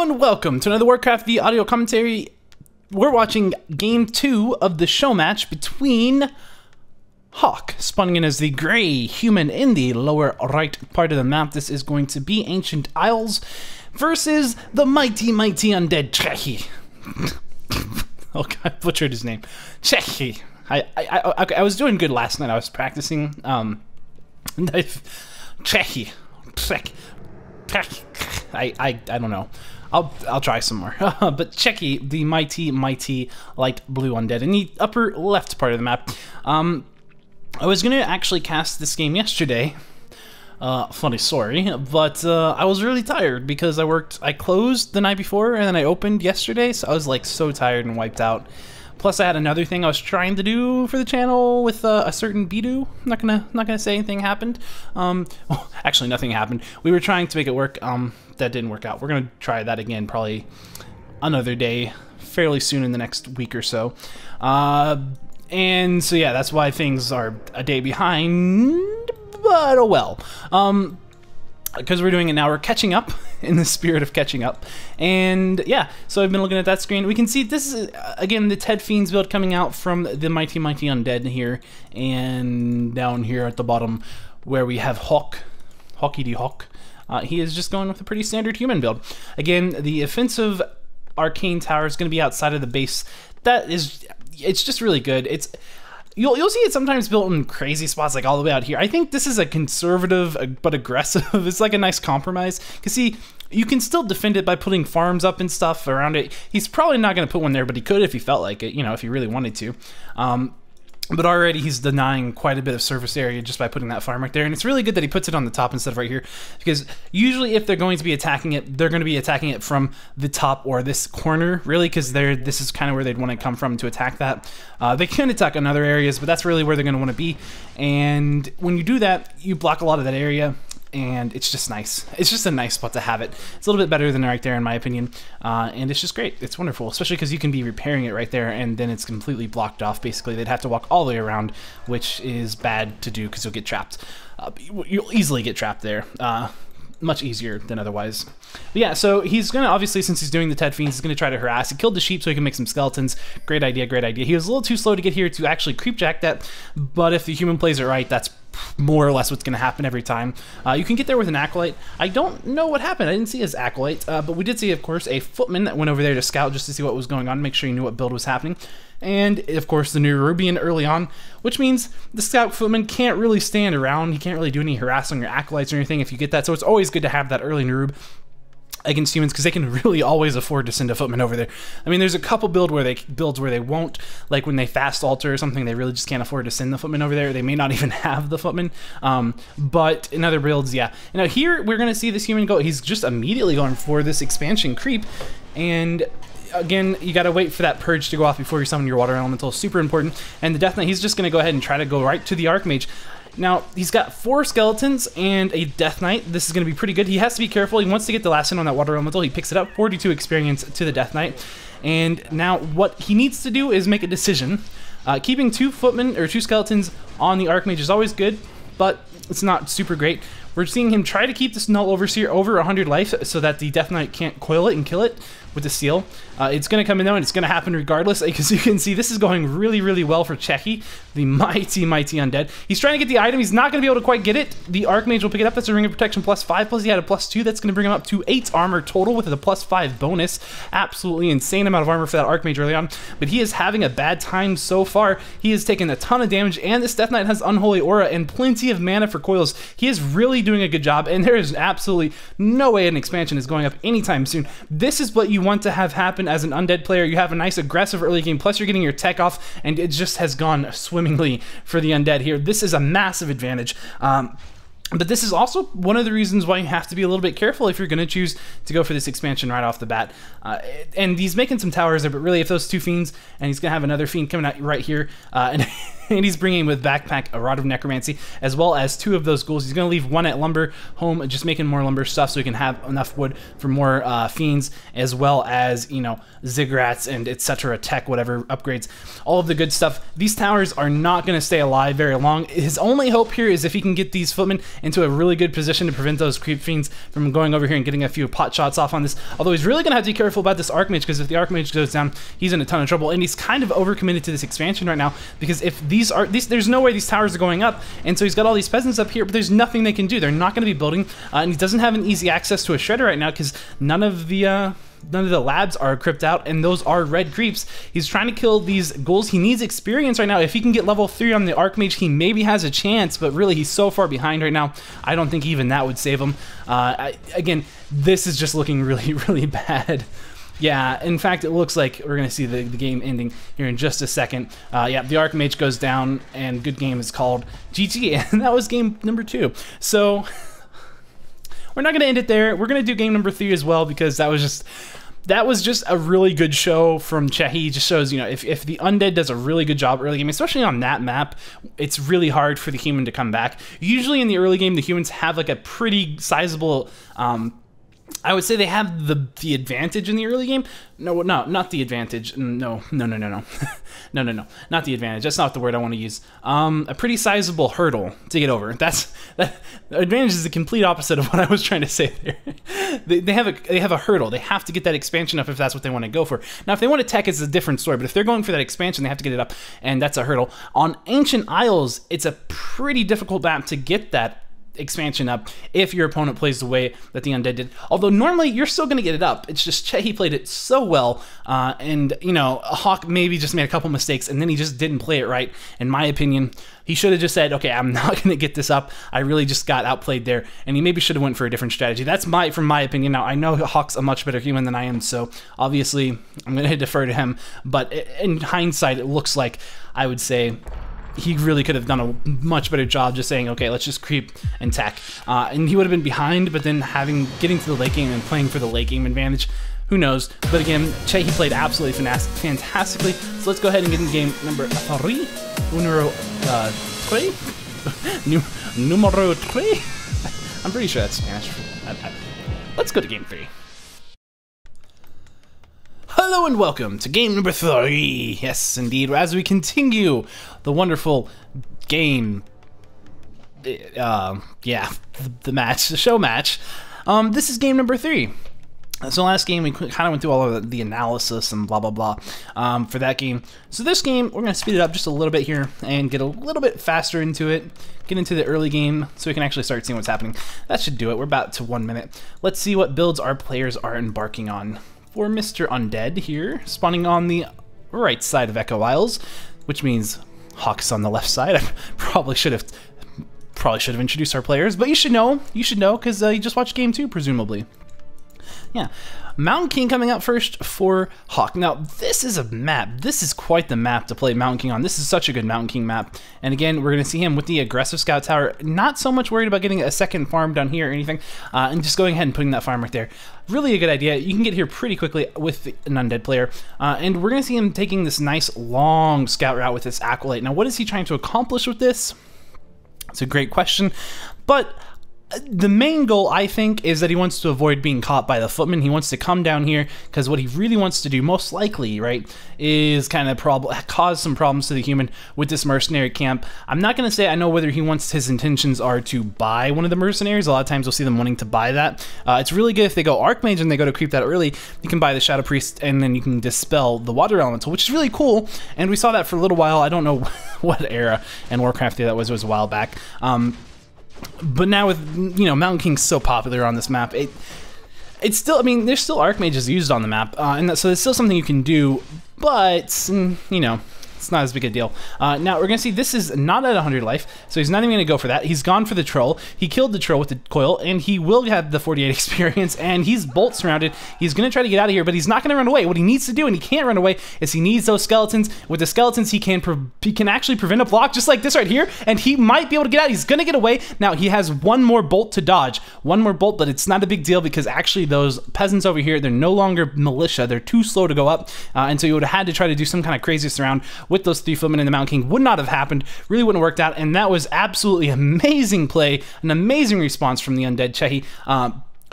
and welcome to another Warcraft V audio commentary. We're watching Game 2 of the show match between HawK, spawning in as the gray human in the lower right part of the map. This is going to be Ancient Isles versus the mighty undead Cechi. Okay, I butchered his name. Cechi. I was doing good last night. I was practicing. Cechi. I don't know. I'll try some more. But Cechi, the mighty light blue undead in the upper left part of the map. I was gonna actually cast this game yesterday. Funny story, but I was really tired because I closed the night before and then I opened yesterday, so I was like so tired and wiped out. Plus, I had another thing I was trying to do for the channel with a certain Bidu. Not gonna say anything happened. Well, actually, nothing happened. We were trying to make it work. That didn't work out. We're gonna try that again probably another day, fairly soon in the next week or so. And so yeah, that's why things are a day behind. But oh well. Because we're doing it now, we're catching up in the spirit of catching up. And yeah, so I've been looking at that screen. We can see this is, again, the Ted Fiends build coming out from the mighty undead here. And down here at the bottom where we have HawK, HawK. He is just going with a pretty standard human build. Again, the offensive arcane tower is going to be outside of the base. It's just really good. You'll see it sometimes built in crazy spots, like all the way out here. I think this is a conservative but aggressive. It's like a nice compromise. Because see, you can still defend it by putting farms up and stuff around it. He's probably not going to put one there, but he could if he felt like it, you know, if he really wanted to. But already he's denying quite a bit of surface area just by putting that farm right there. And it's really good that he puts it on the top instead of right here. Because usually if they're going to be attacking it, they're going to be attacking it from the top or this corner, really, because this is kind of where they'd want to come from to attack that. They can attack on other areas, but that's really where they're going to want to be. And when you do that, you block a lot of that area. And it's just nice. It's just a nice spot to have it. It's a little bit better than right there in my opinion. And it's just great. It's wonderful, especially because you can be repairing it right there and then it's completely blocked off. Basically, they'd have to walk all the way around, which is bad to do because you'll get trapped. You'll easily get trapped there. Much easier than otherwise. But yeah, so he's gonna, obviously, since he's doing the Ted Fiends, he's gonna try to harass. He killed the sheep so he can make some skeletons. Great idea, great idea. He was a little too slow to get here to actually creepjack that, but if the human plays it right, that's more or less what's gonna happen every time. You can get there with an acolyte. I don't know what happened. I didn't see his acolyte, but we did see, of course, a footman that went over there to scout just to see what was going on, make sure he knew what build was happening. And, of course, the new Rubian early on, which means the scout footman can't really stand around. He can't really do any harassing or acolytes or anything if you get that. So it's always good to have that early Nerub against humans because they can really always afford to send a footman over there. I mean, there's a couple builds where they won't, like when they fast alter or something, they really just can't afford to send the footman over there. They may not even have the footman. But in other builds, yeah. Now here we're gonna see this human go. He's just immediately going for this expansion creep, and again, you gotta wait for that purge to go off before you summon your water elemental. Super important. And the Death Knight, he's just gonna go ahead and try to go right to the Archmage. Now, he's got 4 skeletons and a Death Knight. This is going to be pretty good. He has to be careful. He wants to get the last hit on that water elemental. He picks it up, 42 experience to the Death Knight. And now what he needs to do is make a decision. Keeping 2 footmen or 2 skeletons on the Archmage is always good, but it's not super great. We're seeing him try to keep this Null Overseer over 100 life so that the Death Knight can't coil it and kill it with the seal. It's going to come in though, and it's going to happen regardless, because you can see this is going really well for Cechi, the mighty undead. He's trying to get the item. He's not going to be able to quite get it. The Archmage will pick it up. That's a Ring of Protection +5, plus he had a +2. That's going to bring him up to 8 armor total with a +5 bonus. Absolutely insane amount of armor for that Archmage early on, but he is having a bad time so far. He has taken a ton of damage, and this Death Knight has Unholy Aura and plenty of mana for coils. He is really doing a good job, and there is absolutely no way an expansion is going up anytime soon. This is what you want to have happen as an undead player. You have a nice aggressive early game, plus you're getting your tech off, and it just has gone swimmingly for the undead here. This is a massive advantage. But this is also one of the reasons why you have to be a little bit careful if you're going to choose to go for this expansion right off the bat. And he's making some towers there, but really if those 2 fiends, and he's going to have another fiend coming out right here, and he's bringing with backpack a Rod of Necromancy, as well as 2 of those ghouls. He's going to leave 1 at lumber home, just making more lumber stuff so he can have enough wood for more fiends, as well as, you know, ziggurats and etc. tech, whatever, upgrades, all of the good stuff. These towers are not going to stay alive very long. His only hope here is if he can get these footmen into a really good position to prevent those creep fiends from going over here and getting a few pot shots off on this. Although he's really gonna have to be careful about this Archmage, because if the Archmage goes down, he's in a ton of trouble, and he's kind of overcommitted to this expansion right now, because if there's no way these towers are going up, and so he's got all these peasants up here, but there's nothing they can do. They're not gonna be building, and he doesn't have an easy access to a shredder right now, because none of the labs are crypt out, and those are red creeps. He's trying to kill these ghouls. He needs experience right now. If he can get level 3 on the Archmage, he maybe has a chance, but really he's so far behind right now, I don't think even that would save him. Again, this is just looking really, really bad. Yeah, in fact, it looks like we're going to see the game ending here in just a second. Yeah, the Archmage goes down, and good game is called GG, and that was game number 2. So we're not going to end it there. We're going to do game number 3 as well, because that was just a really good show from Cechi. It just shows, you know, if the undead does a really good job early game, especially on that map, it's really hard for the human to come back. Usually in the early game, the humans have like a pretty sizable, I would say they have the advantage in the early game. No, not the advantage. No, not the advantage. That's not the word I want to use. A pretty sizable hurdle to get over. The advantage is the complete opposite of what I was trying to say there. They have a hurdle. They have to get that expansion up if that's what they want to go for. Now, if they want to tech, it's a different story. But if they're going for that expansion, they have to get it up, and that's a hurdle. On Ancient Isles, it's a pretty difficult map to get that expansion up if your opponent plays the way that the undead did. Although normally you're still going to get it up. It's just Cechi played it so well, and you know, HawK maybe just made a couple mistakes, and then he just didn't play it right. In my opinion, he should have just said, okay, I'm not going to get this up. I really just got outplayed there, and he maybe should have went for a different strategy. That's from my opinion. Now, I know HawK's a much better human than I am, so obviously I'm going to defer to him, but in hindsight, it looks like I would say he really could have done a much better job just saying, okay, let's just creep and tech. And he would have been behind, but then getting to the late game and playing for the late game advantage, who knows? But again, Cechi played absolutely fantastically. So let's go ahead and get in game number 3. Numero 3? Numero 3? I'm pretty sure that's Spanish. Let's go to game 3. Hello and welcome to game number 3. Yes, indeed. As we continue the wonderful game, yeah, the match, the show match. This is game number 3. So last game we kind of went through all of the analysis and blah blah blah for that game. So this game we're gonna speed it up just a little bit here and get a little bit faster into it. Get into the early game so we can actually start seeing what's happening. That should do it. We're about to 1 minute. Let's see what builds our players are embarking on. For Mr. Undead here, spawning on the right side of Echo Isles, which means HawK's on the left side. I probably should have introduced our players, but you should know, because you just watched game 2, presumably. Yeah, Mountain King coming out first for HawK. Now, this is a map. This is quite the map to play Mountain King on. This is such a good Mountain King map. And again, we're going to see him with the aggressive scout tower. Not so much worried about getting a second farm down here or anything, and just going ahead and putting that farm right there. Really a good idea. You can get here pretty quickly with an undead player. And we're going to see him taking this nice long scout route with this acolyte. Now, what is he trying to accomplish with this? It's a great question. But the main goal, I think, is that he wants to avoid being caught by the footmen. He wants to come down here because what he really wants to do, most likely, right, is kind of cause some problems to the human with this mercenary camp. I'm not going to say I know whether his intentions are to buy one of the mercenaries. A lot of times you'll see them wanting to buy that. It's really good if they go Archmage and they go to creep that early. You can buy the Shadow Priest and then you can dispel the Water Elemental, which is really cool. And we saw that for a little while. I don't know what era in Warcraft that was. It was a while back. But now with, you know, Mountain King's so popular on this map, it's still, I mean, there's still Archmages used on the map, so it's still something you can do, but, you know, it's not as big a deal. Now, we're going to see this is not at 100 life, so he's not even going to go for that. He's gone for the troll. He killed the troll with the coil, and he will have the 48 experience, and he's bolt surrounded. He's going to try to get out of here, but he's not going to run away. What he needs to do, and he can't run away, is he needs those skeletons. With the skeletons, he can actually prevent a block, just like this right here, and he might be able to get out. He's going to get away. Now, he has one more bolt to dodge. One more bolt, but it's not a big deal, because actually those peasants over here, they're no longer militia. They're too slow to go up, and so you would have had to try to do some kind of crazy surround with those 3 footmen, and the Mountain King would not have happened, really wouldn't have worked out, and that was absolutely amazing play, an amazing response from the undead Cechi.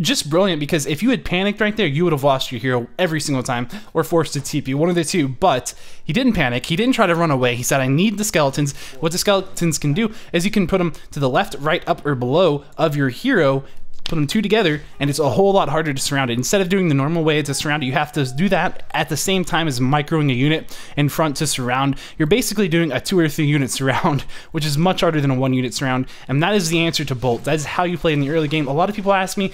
just brilliant, because if you had panicked right there, you would have lost your hero every single time or forced to TP, one of the two. But he didn't panic. He didn't try to run away. He said, I need the skeletons. What the skeletons can do is you can put them to the left, right, up, or below of your hero, put them two together, and it's a whole lot harder to surround it. Instead of doing the normal way to surround it, you have to do that at the same time as microing a unit in front to surround. You're basically doing a 2 or 3 unit surround, which is much harder than a 1 unit surround, and that is the answer to Bolt. That is how you play in the early game. A lot of people ask me,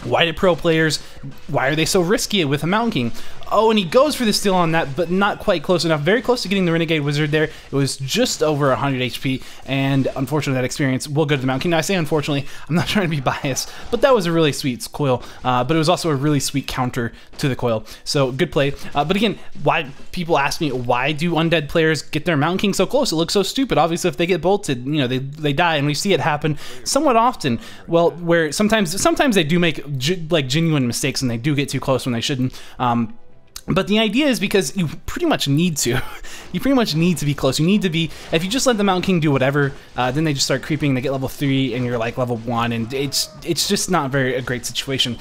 why do pro players, why are they so risky with a Mountain King? Oh, and he goes for the steal on that, but not quite close enough. Very close to getting the Renegade Wizard there. It was just over 100 HP, and unfortunately that experience will go to the Mountain King. Now I say unfortunately, I'm not trying to be biased, but that was a really sweet coil, but it was also a really sweet counter to the coil. So good play. But again, why people ask me, why do undead players get their Mountain King so close? It looks so stupid. Obviously if they get bolted, you know, they die, and we see it happen somewhat often. Well, where sometimes they do make like genuine mistakes, and they do get too close when they shouldn't. But the idea is because you pretty much need to. You pretty much need to be close. You need to be, if you just let the Mountain King do whatever, then they just start creeping, they get level 3, and you're like level 1, and it's just not a great situation.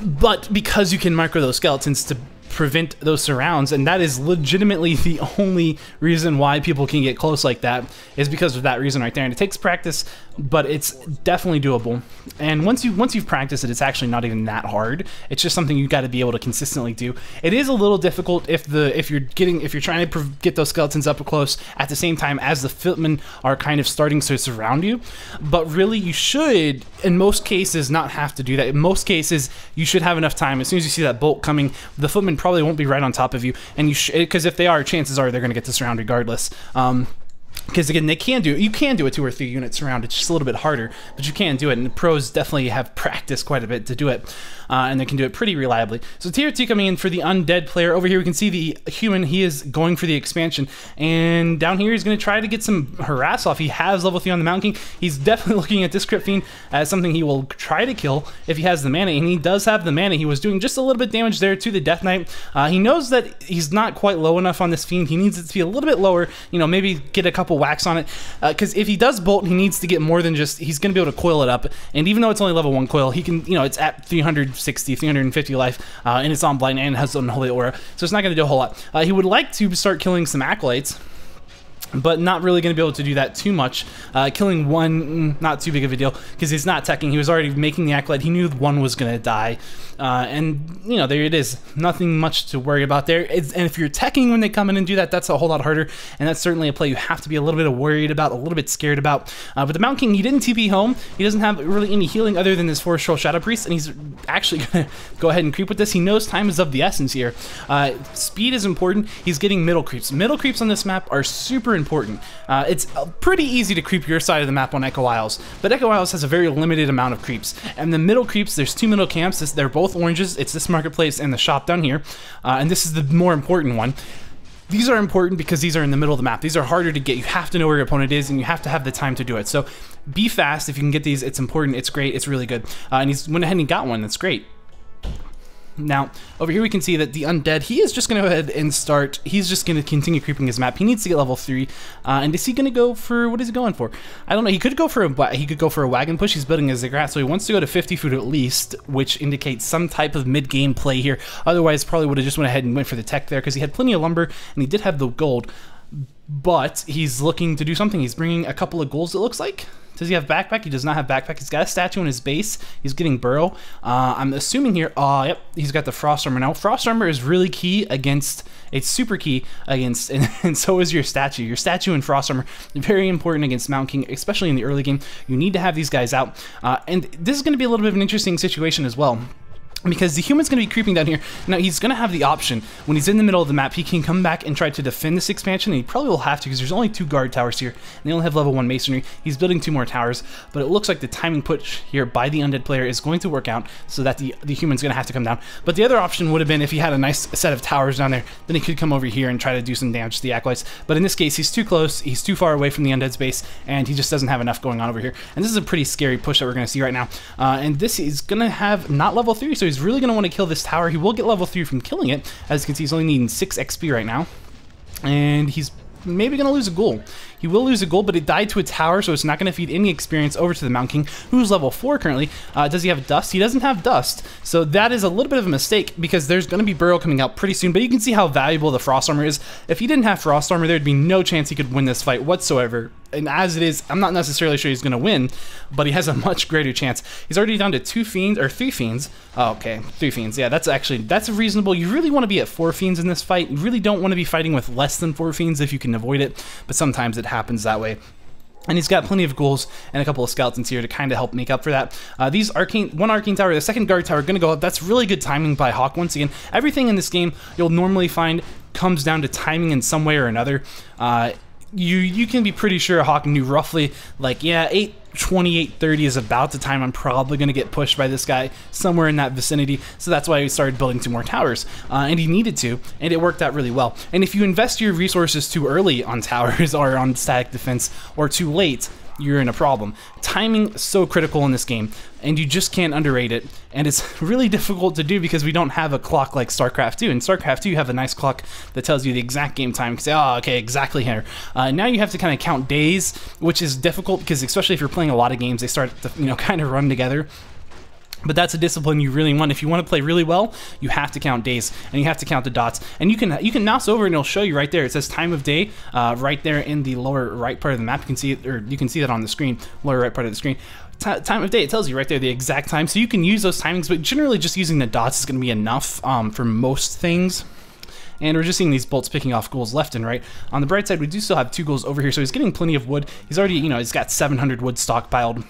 But because you can micro those skeletons to prevent those surrounds, and that is legitimately the only reason why people can get close like that, is because of that reason right there. And it takes practice, but it's definitely doable. And once you've practiced it, it's actually not even that hard. It's just something you got to be able to consistently do. It is a little difficult if you're trying to get those skeletons up close at the same time as the footmen are kind of starting to surround you. But really, you should, in most cases, not have to do that. In most cases, you should have enough time. As soon as you see that bolt coming, the footmen probably won't be right on top of you, and because if they are, chances are they're going to get the surround regardless. Because again, you can do a 2 or 3 unit surround. It's just a little bit harder, but you can do it, and the pros definitely have practiced quite a bit to do it, and they can do it pretty reliably. So tier 2 coming in for the undead player. Over here we can see the human. He is going for the expansion, and down here he's going to try to get some harass off. He has level 3 on the Mountain King. He's definitely looking at this Crypt Fiend as something he will try to kill if he has the mana, and he does have the mana. He was doing just a little bit damage there to the Death Knight. He knows that he's not quite low enough on this Fiend. He needs it to be a little bit lower, you know, maybe get a couple whacks on it, because if he does bolt, he needs to get more than just, he's going to be able to coil it up, and even though it's only level 1 coil, he can, you know, it's at 360, 350 life, and it's on blind and has unholy aura, so it's not going to do a whole lot. He would like to start killing some acolytes, but not really going to be able to do that too much. Killing one, not too big of a deal, because he's not teching. He was already making the acolyte. He knew one was going to die. And, you know, there it is. Nothing much to worry about there. And if you're teching when they come in and do that, that's a whole lot harder. And that's certainly a play you have to be a little bit worried about, a little bit scared about. But the Mountain King, he didn't TP home. He doesn't have really any healing other than his Forest Troll Shadow Priest. And he's actually going to go ahead and creep with this. He knows time is of the essence here. Speed is important. He's getting middle creeps. Middle creeps on this map are super important. It's pretty easy to creep your side of the map on Echo Isles, but Echo Isles has a very limited amount of creeps. And the middle creeps, there's 2 middle camps. They're both oranges. It's this marketplace and the shop down here, and this is the more important one. These are important because these are in the middle of the map. These are harder to get. You have to know where your opponent is, and you have to have the time to do it. So be fast if you can get these. It's important. It's great. It's really good. And he's went ahead and got one. That's great. Now, over here we can see that the undead, he is just going to go ahead and start, he's just going to continue creeping his map. He needs to get level 3, and is he going to go for, what is he going for? I don't know, he could go for a wagon push. He's building his ziggurat, so he wants to go to 50 food at least, which indicates some type of mid-game play here. Otherwise, probably would have just went ahead and went for the tech there, because he had plenty of lumber, and he did have the gold, but he's looking to do something. He's bringing a couple of golds, it looks like. Does he have backpack? He does not have backpack. He's got a statue in his base. He's getting burrow. I'm assuming here, yep, he's got the frost armor. Now, frost armor is really key against, it's super key against, and so is your statue. Your statue and frost armor, very important against Mountain King, especially in the early game. You need to have these guys out. And this is going to be a little bit of an interesting situation as well, because the human's going to be creeping down here. Now, he's going to have the option, when he's in the middle of the map, he can come back and try to defend this expansion, and he probably will have to, because there's only 2 guard towers here, and they only have level 1 masonry. He's building 2 more towers, but it looks like the timing push here by the undead player is going to work out, so that the human's going to have to come down. But the other option would have been if he had a nice set of towers down there, then he could come over here and try to do some damage to the acolytes. But in this case, he's too close, he's too far away from the undead's base, and he just doesn't have enough going on over here. And this is a pretty scary push that we're going to see right now. And this is going to have not level 3, so he's really going to want to kill this tower. He will get level 3 from killing it. As you can see, he's only needing 6 XP right now, and he's maybe going to lose a ghoul. He will lose a ghoul, but it died to a tower, so it's not going to feed any experience over to the Mountain King, who's level 4 currently. Does he have dust? He doesn't have dust, so that is a little bit of a mistake because there's going to be Burrow coming out pretty soon, but you can see how valuable the Frost Armor is. If he didn't have Frost Armor, there'd be no chance he could win this fight whatsoever. And as it is, I'm not necessarily sure he's going to win, but he has a much greater chance. He's already down to 2 fiends, or 3 fiends. Oh, okay, 3 fiends. Yeah, that's reasonable. You really want to be at 4 fiends in this fight. You really don't want to be fighting with less than 4 fiends if you can avoid it, but sometimes it happens that way. And he's got plenty of ghouls and a couple of skeletons here to kind of help make up for that. These one arcane tower, the second guard tower, going to go up. That's really good timing by HawK. Once again, everything in this game you'll normally find comes down to timing in some way or another. You can be pretty sure HawK knew roughly, like, yeah, 8:20, 8:30 is about the time I'm probably going to get pushed by this guy, somewhere in that vicinity, so that's why he started building 2 more towers, and he needed to, and it worked out really well. And if you invest your resources too early on towers or on static defense, or too late, you're in a problem. Timing is so critical in this game, and you just can't underrate it, and it's really difficult to do because we don't have a clock like StarCraft 2. In StarCraft 2, you have a nice clock that tells you the exact game time. You can say, oh, okay, exactly here. Now you have to kind of count days, which is difficult because especially if you're playing a lot of games, they start to, you know, kind of run together. But that's a discipline you really want. If you want to play really well, you have to count days, and you have to count the dots. And you can mouse over, and it'll show you right there. It says time of day right there in the lower right part of the map. You can see it, or you can see that on the screen, lower right part of the screen. Time of day, it tells you right there the exact time. So you can use those timings, but generally just using the dots is going to be enough for most things. And we're just seeing these bolts picking off ghouls left and right. On the bright side, we do still have 2 ghouls over here, so he's getting plenty of wood. He's already, you know, he's got 700 wood stockpiled.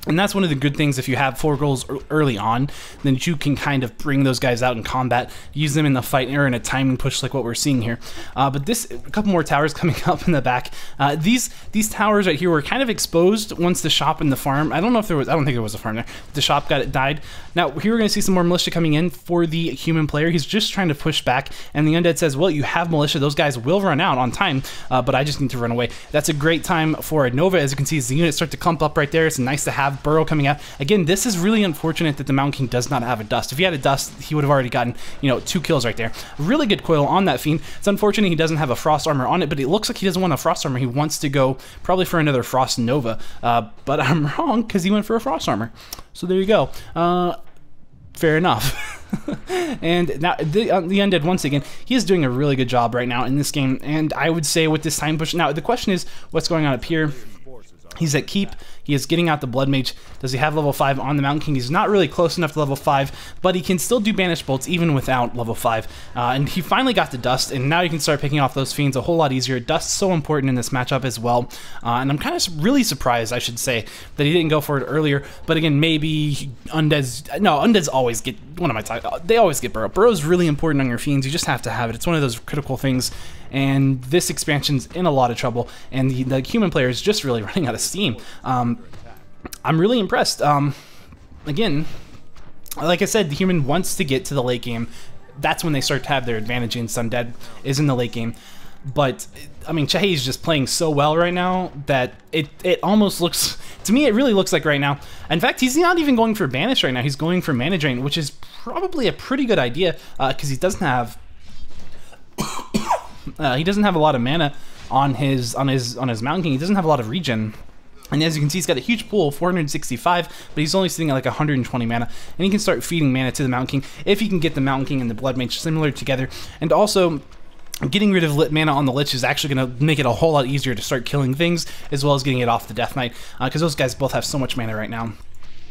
And that's one of the good things. If you have 4 ghouls early on, then you can kind of bring those guys out in combat, use them in the fight or in a timing push like what we're seeing here. But a couple more towers coming up in the back. These towers right here were kind of exposed once the shop and the farm. I don't think there was a farm there. The shop died. Now here we're going to see some more militia coming in for the human player. He's just trying to push back, and the undead says, well, you have militia. Those guys will run out on time, but I just need to run away. That's a great time for a Nova. As you can see, as the units start to clump up right there, it's nice to have Burrow coming out. Again, this is really unfortunate that the Mountain King does not have a dust. If he had a dust, he would have already gotten, you know, 2 kills right there. Really good coil on that fiend. It's unfortunate he doesn't have a frost armor on it, but it looks like he doesn't want a frost armor. He wants to go probably for another frost nova, but I'm wrong because he went for a frost armor. So there you go. Fair enough. And now the undead, once again, he is doing a really good job right now in this game, and I would say with this time push. Now the question is, what's going on up here? He's at keep. He is getting out the Blood Mage. Does he have level 5 on the Mountain King? He's not really close enough to level 5, but he can still do Banished Bolts even without level 5. And he finally got the Dust, and now you can start picking off those fiends a whole lot easier. Dust's so important in this matchup as well. And I'm kind of really surprised, I should say, that he didn't go for it earlier. But again, maybe Undeads always get, what am I talking about? They always get Burrow. Burrow's really important on your fiends. You just have to have it. It's one of those critical things. And this expansion's in a lot of trouble, and the human player is just really running out of steam. I'm really impressed. Again, like I said, the human wants to get to the late game. That's when they start to have their advantage against Undead, is in the late game. But, I mean, Cechi is just playing so well right now that it almost looks, to me, it really looks like right now. In fact, he's not even going for Banish right now. He's going for Mana Drain, which is probably a pretty good idea, because he doesn't have... he doesn't have a lot of mana on his Mountain King. He doesn't have a lot of regen. And as you can see, he's got a huge pool, 465, but he's only sitting at like 120 mana. And he can start feeding mana to the Mountain King if he can get the Mountain King and the Blood Mage similar together. And also, getting rid of lit mana on the Lich is actually going to make it a whole lot easier to start killing things, as well as getting it off the Death Knight, because those guys both have so much mana right now.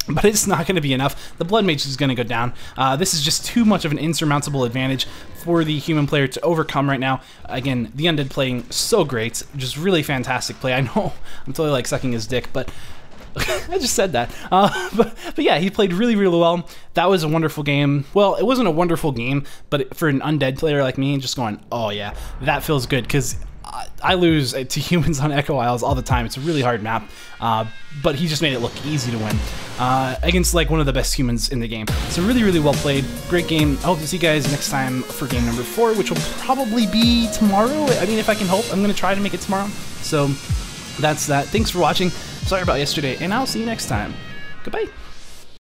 But it's not going to be enough. The Blood Mage is going to go down. This is just too much of an insurmountable advantage for the human player to overcome right now. Again, the Undead playing so great. Just really fantastic play. I know I'm totally like sucking his dick, but I just said that. But yeah, he played really, really well. That was a wonderful game. Well, it wasn't a wonderful game, but for an Undead player like me, just going, oh yeah, that feels good, because I lose to humans on Echo Isles all the time. It's a really hard map, but he just made it look easy to win against like one of the best humans in the game. So really, really well played. Great game. I hope to see you guys next time for game number 4, which will probably be tomorrow. I mean, if I can help, I'm going to try to make it tomorrow. So that's that. Thanks for watching. Sorry about yesterday, and I'll see you next time. Goodbye.